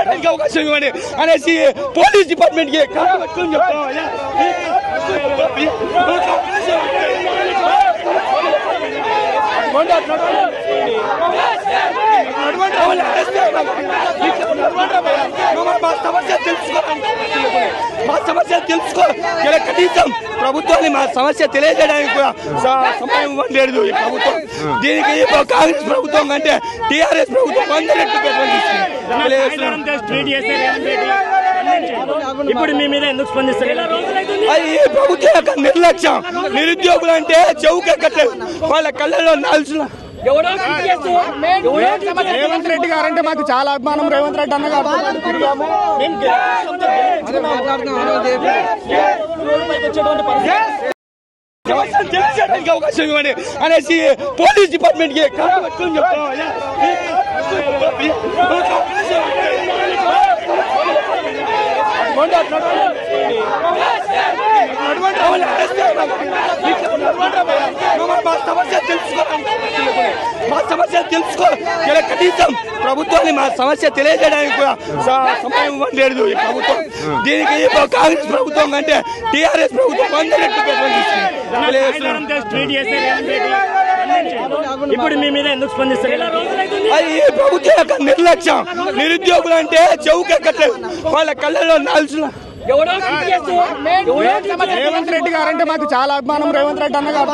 తెలియజేయడానికి అవకాశం ఇవ్వండి అనేసి పోలీస్ డిపార్ట్మెంట్ కి మా సమస్య తెలుసుకో కనీసం ప్రభుత్వాన్ని మా సమస్య తెలియజేయడానికి కూడా సమయం ఇవ్వలేదు ఈ ప్రభుత్వం. దీనికి కాంగ్రెస్ ప్రభుత్వం కంటే టీఆర్ఎస్ ప్రభుత్వం 100 రెట్లు ఇప్పుడు మీ మీద ఎందుకు స్పందిస్తారు? అది ప్రభుత్వం యొక్క నిర్లక్ష్యం. నిరుద్యోగులు అంటే చెవుకెక్కట్లేదు, వాళ్ళ కళ్ళలో నాల్సిన. రేవంత్ రెడ్డి గారు అంటే మాకు చాలా అభిమానం. రేవంత్ రెడ్డి అన్న గారు తెలియజేయడానికి అవకాశం ఇవ్వండి అనేసి పోలీస్ డిపార్ట్మెంట్ కి మా సమస్య తెలుసుకో కనీసం ప్రభుత్వాన్ని మా సమస్య తెలియజేయడానికి కూడా సమయం ఇవ్వలేదు ఈ ప్రభుత్వం. దీనికి కాంగ్రెస్ ప్రభుత్వం కంటే టీఆర్ఎస్ ప్రభుత్వం 100 రెట్లు ఇప్పుడు మీ మీద ఎందుకు స్పందిస్తారు? అది ప్రభుత్వం యొక్క నిర్లక్ష్యం. నిరుద్యోగులు అంటే చెవుకెక్కట్లేదు, వాళ్ళ కళ్ళలో నాల్సిన. రేవంత్ రెడ్డి గారు అంటే మాకు చాలా అభిమానం. రేవంత్ రెడ్డి అన్న గారు